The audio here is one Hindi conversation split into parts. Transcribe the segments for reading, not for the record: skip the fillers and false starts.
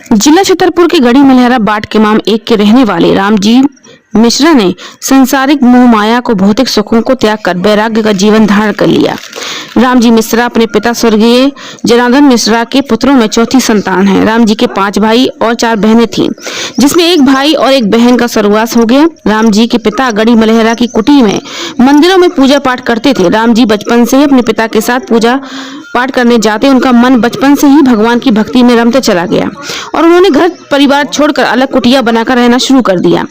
जिला छतरपुर के गढ़ी मलहरा बाट के माम 1 के रहने वाले रामजी मिश्रा ने संसारिक मोह माया को भौतिक सुखों को त्याग कर वैराग्य का जीवन धारण कर लिया। रामजी मिश्रा अपने पिता स्वर्गीय जनार्दन मिश्रा के पुत्रों में चौथी संतान है। रामजी के 5 भाई और 4 बहनें थीं, जिसमें एक भाई और एक बहन का स्वर्गवास हो गया। रामजी के पिता गढ़ी मलहरा की कुटी में मंदिरों में पूजा पाठ करते थे। रामजी बचपन से ही अपने पिता के साथ पूजा पाठ करने जाते। उनका मन बचपन से ही भगवान की भक्ति में रमते चला गया और उन्होंने घर परिवार छोड़कर अलग कुटिया बनाकर रहना शुरू कर दिया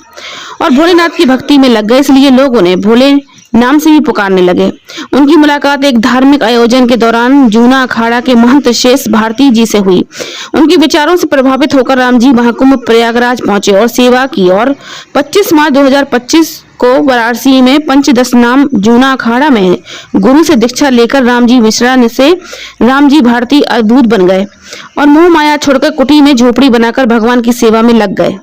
और भोलेनाथ की भक्ति में लग गए। इसलिए लोग उन्हें भोले नाम से भी पुकारने लगे। उनकी मुलाकात एक धार्मिक आयोजन के दौरान जूना अखाड़ा के महंत शेष भारती जी से हुई। उनके विचारों से प्रभावित होकर रामजी महाकुंभ प्रयागराज पहुंचे और सेवा की और 25 मार्च 2025 को वाराणसी में पंचदश नाम जूना अखाड़ा में गुरु से दीक्षा लेकर रामजी मिश्रा से रामजी भारती अद्भुत बन गए और मोह माया छोड़कर कुटी में झोपड़ी बनाकर भगवान की सेवा में लग गए।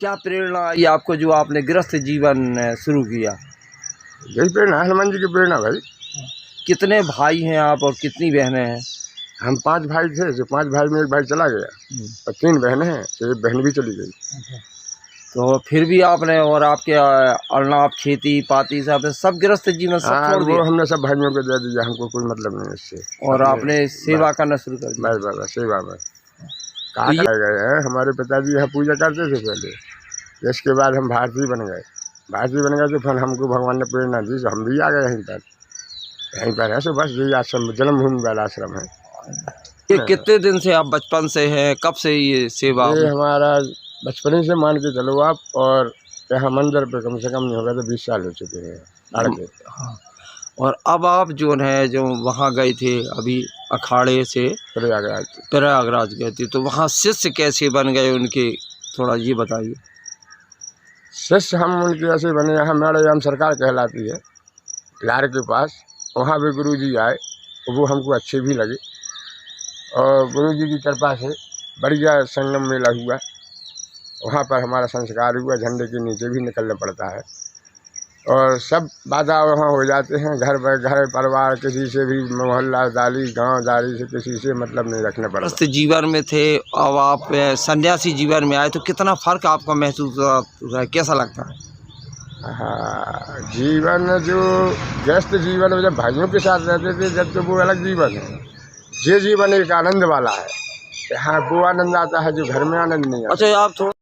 क्या प्रेरणा आई आपको जो आपने गृहस्थ जीवन शुरू किया? यही प्रेरणा, हनुमान जी की प्रेरणा भाई। कितने भाई हैं आप और कितनी बहनें हैं? हम 5 भाई थे, जो 5 भाई में एक भाई चला गया और 3 बहनें हैं, तो एक बहन भी चली गई। तो फिर भी आपने और आपके अरनाब खेती पाती सब गृहस्थ जीवन सब छोड़ दिया? वो हमने सब भाइयों को दे दिया, हमको कोई मतलब नहीं इससे। और आपने सेवा करना शुरू कर दिया? बस सेवा में कहाँ गए हैं। हमारे पिताजी यहाँ पूजा करते थे पहले, इसके बाद हम भारती बन गए। तो फिर हमको भगवान ने प्रेरणा दी, तो हम भी आ गए यहीं पर है। सो बस यही आश्रम जन्मभूमि वाला आश्रम है। ये कितने दिन से आप बचपन से हैं, कब से ये सेवा? ये हमारा बचपन से मान के चलो आप, और यहाँ मंदिर पे कम से कम नहीं होगा तो 20 साल हो चुके हैं आगे। हाँ। और अब आप जो है जो वहाँ गए थे अभी अखाड़े से प्रयागराज गए थे, तो वहाँ शिष्य कैसे बन गए उनके, थोड़ा ये बताइए। शिष्य हम उनके ऐसे बने, यहाँ मैडम सरकार कहलाती है लार के पास, वहाँ भी गुरुजी आए, वो हमको अच्छे भी लगे और गुरुजी की कृपा से बढ़िया संगम मेला हुआ। वहाँ पर हमारा संस्कार हुआ, झंडे के नीचे भी निकलना पड़ता है और सब बाधा वहाँ हो जाते हैं। घर परिवार किसी से भी, मोहल्ला दारी गांव दारी से किसी से मतलब नहीं रखना पड़ता। गृहस्थ जीवन में थे, अब आप सन्यासी जीवन में आए, तो कितना फ़र्क आपको महसूस हुआ, कैसा लगता है? हाँ, जीवन जो गृहस्थ जीवन में जब भाइयों के साथ रहते थे जब, तो वो अलग जीवन है। ये जीवन एक आनंद वाला है, यहाँ वो आनंद आता है जो घर में आनंद नहीं आता। अच्छा, आप थोड़ा